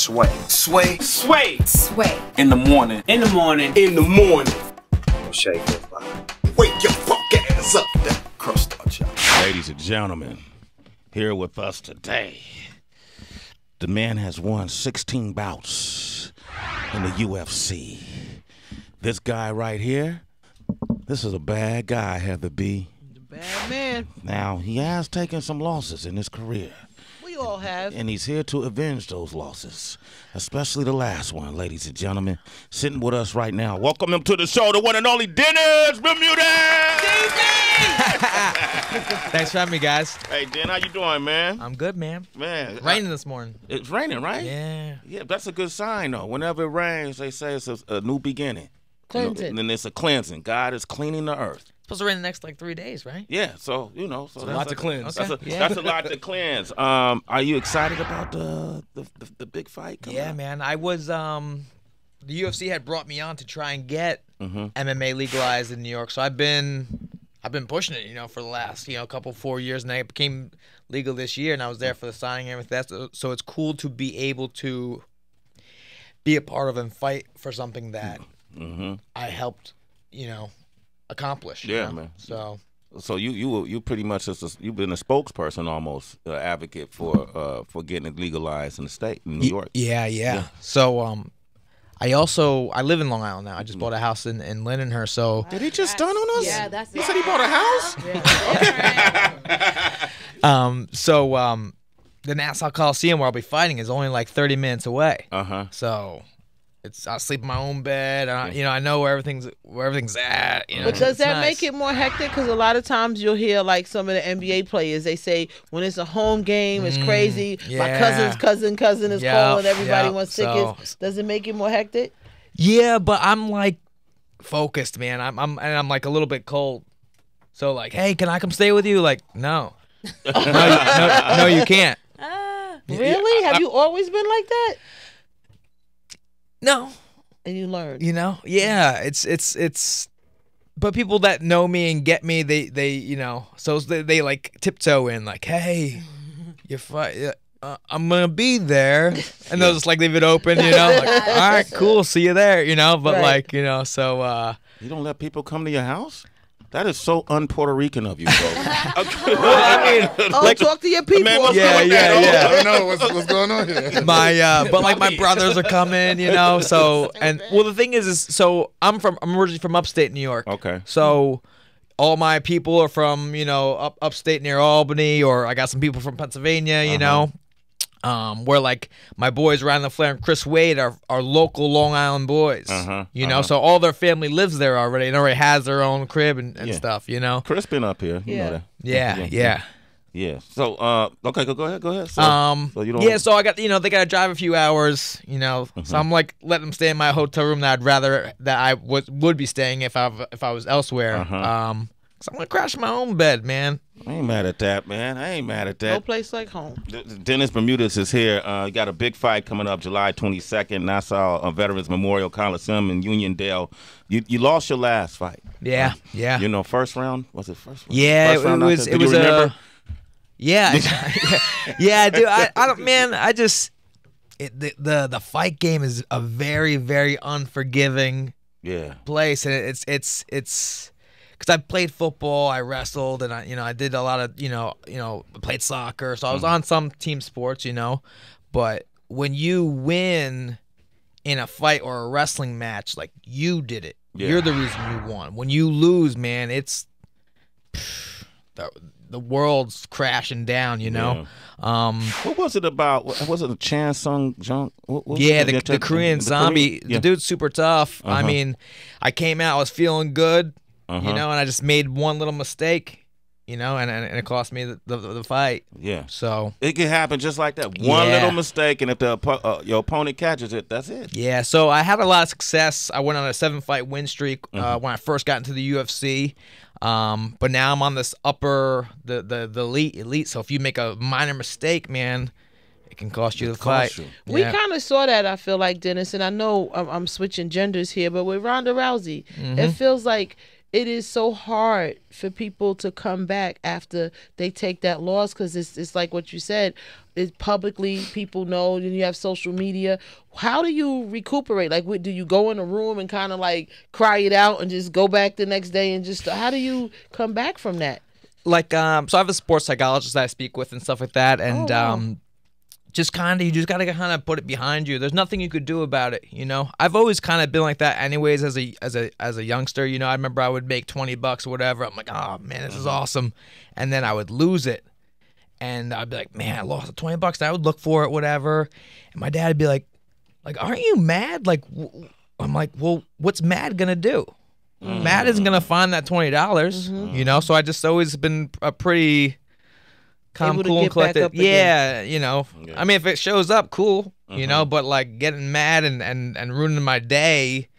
Sway. Sway. Sway. Sway. In the morning. In the morning. In the morning. Shake your body. Wake your fuck ass up. That crust out, y'all. Ladies and gentlemen, here with us today, the man has won 16 bouts in the UFC. This guy right here, this is a bad guy, Heather B. The bad man. Now, he has taken some losses in his career. We all have. And he's here to avenge those losses, especially the last one, ladies and gentlemen. Sitting with us right now. Welcome him to the show, the one and only Menace Bermudez! Thanks for having me, guys. Hey, Dan, how you doing, man? I'm good, man. Man. Raining this morning. It's raining, right? Yeah. Yeah, that's a good sign, though. Whenever it rains, they say it's a new beginning. Cleansing. And then it's a cleansing. God is cleaning the earth. Supposed to rain the next, 3 days, right? Yeah, so, that's a lot to cleanse. That's, Okay. that's a lot to cleanse. Are you excited about the big fight coming up? Man. I was, the UFC had brought me on to try and get MMA legalized in New York. So I've been pushing it, for the last, couple 4 years, and it became legal this year, and I was there for the signing and everything. So it's cool to be able to be a part of and fight for something that I helped, accomplish. Yeah, man. So you pretty much you've been a spokesperson almost, advocate for getting it legalized in the state in New York. Yeah. So I live in Long Island now. I just bought a house in Lindenhurst. So Did he just stun on us? Yeah, that's He said he bought a house? Yeah. The Nassau Coliseum where I'll be fighting is only like 30 minutes away. So I sleep in my own bed. I know where everything's at. But does that nice. make it more hectic? Because a lot of times you'll hear like some of the NBA players, they say when it's a home game, it's crazy. My yeah. cousin is calling. Everybody wants So- tickets. Does it make it more hectic? Yeah, but I'm like focused, man. I'm like a little bit cold. So like, hey, can I come stay with you? Like, no, no, you can't. Really? Have you always been like that? No. And you learned. Yeah, it's but people that know me and get me, they like tiptoe in like, hey, you're fine. I'm gonna be there, and they'll just like leave it open, like, all right, cool, see you there, but Right. so You don't let people come to your house? That is so un-Puerto Rican of you, bro. Talk to your people. Man, what's Yeah, going yeah, on? yeah. I don't know what's going on here. but like my brothers are coming, so and well the thing is so I'm originally from upstate New York. Okay. So all my people are from, upstate near Albany, or I got some people from Pennsylvania, where like my boys Ryan LaFleur and Chris Wade are local Long Island boys. So all their family lives there already and already has their own crib and stuff, Chris been up here. You know that. Yeah. So, okay, go ahead. So you don't... So I got, they got to drive a few hours, so I'm like letting them stay in my hotel room that I'd rather that I would be staying if I was elsewhere. So I'm gonna crash in my own bed, man. I ain't mad at that, man. I ain't mad at that. No place like home. Dennis Bermudez is here. You got a big fight coming up July 22nd, Nassau Veterans Memorial Coliseum in Uniondale. You lost your last fight. Yeah. First round? Was it first round? Yeah, First round it was. knockout? Do you remember? Yeah, dude. I don't, man. The fight game is a very, very unforgiving place, and it's because I played football, I wrestled, and I did a lot of played soccer, so I was on some team sports, but when you win in a fight or a wrestling match, like you did it, you're the reason you won. When you lose, man, it's the world's crashing down, What was it about? Was it a Chan Sung Jung? The Korean zombie. The dude's super tough. I mean, I came out, I was feeling good, and I just made one little mistake, and it cost me the fight. Yeah. So it can happen just like that. One little mistake, and if your opponent catches it, that's it. Yeah. So I had a lot of success. I went on a 7-fight win streak when I first got into the UFC. But now I'm on this the elite. So if you make a minor mistake, man, it can cost you the fight. We kind of saw that, I feel like, Dennis, and I know I'm switching genders here, but with Ronda Rousey, it feels like it is so hard for people to come back after they take that loss, because it's like what you said. It's publicly, people know, and you have social media. How do you recuperate? Like, do you go in a room and kind of like cry it out and just go back the next day and just, how do you come back from that? Like, so I have a sports psychologist that I speak with and stuff like that, and wow. just kind of, you just gotta kind of put it behind you. There's nothing you could do about it, you know. I've always kind of been like that, anyways, as a youngster. You know, I remember I would make $20 or whatever. I'm like, oh man, this is awesome, and then I would lose it, and I'd be like, man, I lost the $20. And I would look for it, whatever, and my dad would be like, aren't you mad? Like, I'm like, well, what's mad gonna do? Mad isn't gonna find that $20, you know. So I just always been a pretty calm, cool, and collected. Yeah, you know. Yeah. I mean, if it shows up, cool, you know. But like getting mad and ruining my day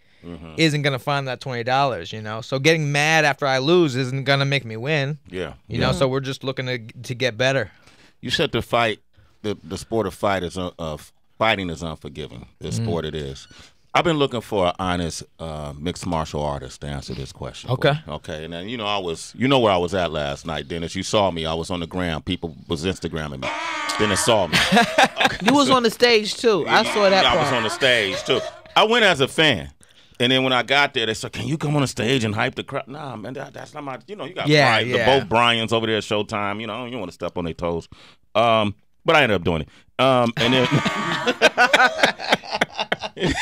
isn't gonna find that $20, you know. So getting mad after I lose isn't gonna make me win. Yeah, you know. So we're just looking to get better. You said the fight, the sport of fighting is unforgiving. The sport it is. I've been looking for an honest mixed martial artist to answer this question. Okay. Okay. And then, you know where I was at last night, Dennis. You saw me. I was on the ground. People was Instagramming me. Dennis saw me. You was on the stage, too. I saw that part. I was on the stage, too. I went as a fan. And then when I got there, they said, can you come on the stage and hype the crowd? Nah, man, that's not my, you know, you got both Bryans over there at Showtime. You know, you don't want to step on their toes. But I ended up doing it. And then... and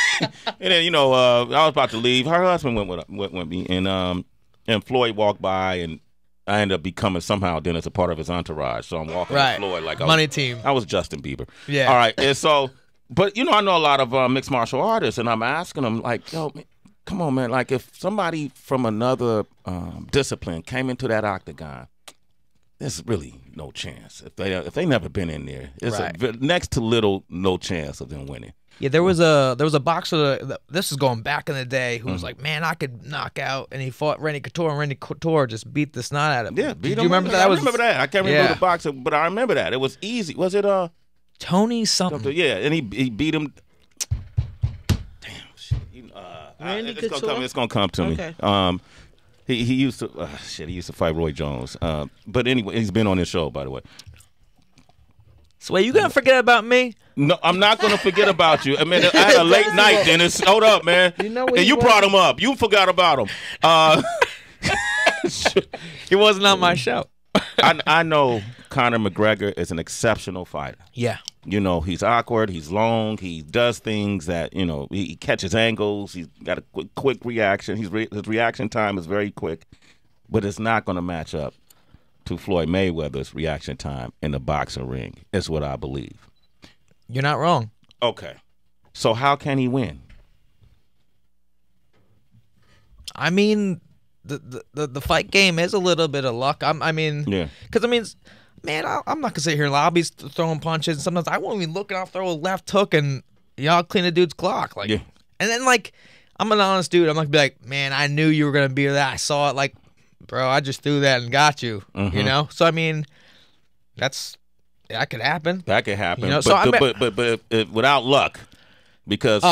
then, you know, I was about to leave. Her husband went with me, and Floyd walked by, and I ended up becoming somehow then as a part of his entourage. So I'm walking with Floyd like Money Team. I was Justin Bieber. Yeah. All right. And so, but you know, I know a lot of mixed martial artists, and I'm asking them like, yo, man, come on, man. Like, if somebody from another discipline came into that octagon, there's really no chance if they never been in there. It's next to little no chance of them winning. Yeah, there was a boxer. This is going back in the day. Who was like, man, I could knock out, and he fought Randy Couture, and Randy Couture just beat the snot out of him. Yeah, beat him. You remember that? I remember that. I can't remember the boxer, but I remember that. It was easy. Was it Tony something? Yeah, and he beat him. Damn shit. Randy Couture. It's gonna come to me. He used to he used to fight Roy Jones. But anyway, he's been on this show, by the way. Sway, you gonna forget about me? No, I'm not gonna forget about you. I mean, I had a late night, Dennis. Hold up, man. You know, and you brought him up. You forgot about him. He wasn't on my show. I know Conor McGregor is an exceptional fighter. Yeah. You know, he's awkward. He's long. He does things that, you know, he catches angles. He's got a quick reaction. His reaction time is very quick, but it's not going to match up to Floyd Mayweather's reaction time in the boxing ring, is what I believe. You're not wrong. Okay. So how can he win? I mean, the fight game is a little bit of luck. Because man, I'm not gonna sit here in lobbies throwing punches. Sometimes I won't even look and I'll throw a left hook and I'll clean a dude's clock. Like, and then like, I'm an honest dude. I'm not gonna be like, man, I knew you were gonna be that. I saw it. Like, bro, I just threw that and got you. You know. So I mean, that could happen. That could happen. You know? But without luck. Because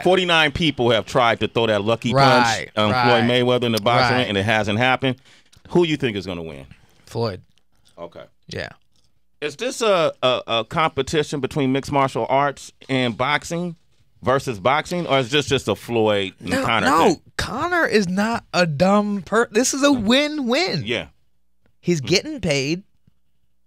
49 people have tried to throw that lucky punch on Floyd Mayweather in the boxing ring, and it hasn't happened. Who you think is going to win? Floyd. Okay. Yeah. Is this a competition between mixed martial arts and boxing versus boxing, or is this just a Floyd and Conor thing? No, Conor is not a dumb This is a win-win. Yeah. He's getting paid,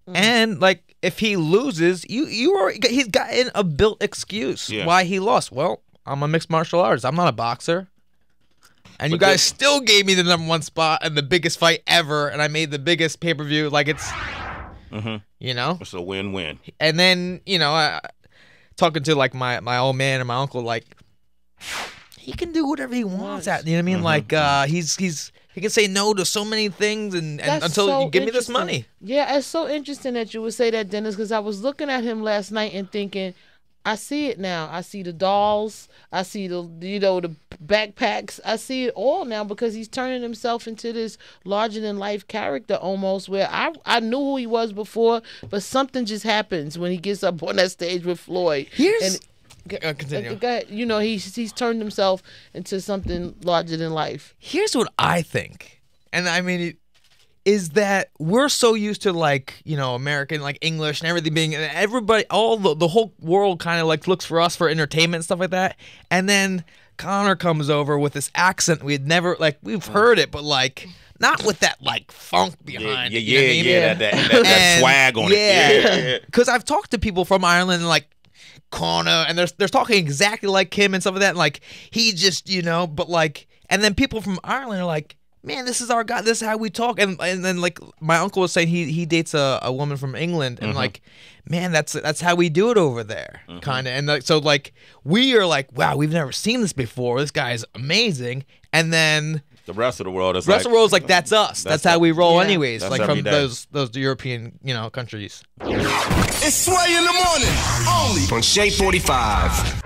and like, if he loses, he's gotten a built excuse why he lost. Well, I'm a mixed martial artist. I'm not a boxer. And you guys still gave me the #1 spot and the biggest fight ever, and I made the biggest pay-per-view. Like, it's, you know? It's a win-win. And then, you know, talking to, like, my old man and my uncle, like, he can do whatever he wants. You know what I mean? Like, he can say no to so many things and until you give me this money. Yeah, it's so interesting that you would say that, Dennis, because I was looking at him last night and thinking, I see it now. I see the dolls. I see the backpacks. I see it all now because he's turning himself into this larger-than-life character almost, where I knew who he was before, but something just happens when he gets up on that stage with Floyd. Continue. You know, he's turned himself into something larger than life. Here's what I think. and I mean, is that we're so used to like, you know, American like English and everything being, everybody, all the whole world kind of like looks for us for entertainment and stuff like that. And then Connor comes over with this accent we'd never, like, we've heard it, but like not with that like funk behind it. You know what I mean? That swag on it. Yeah. Because I've talked to people from Ireland and like Connor, and they're talking exactly like him and stuff like that. And like he just, you know, but like, and then people from Ireland are like, man, this is our guy. This is how we talk. And then like my uncle was saying he dates a woman from England, and like, man, that's how we do it over there, kind of. And like, so like we are like, wow, we've never seen this before. This guy's amazing. And then the rest of the world is like that's us. That's how we roll, anyways. That's like from those European, you know, countries. It's Sway in the morning, only on Shea 45.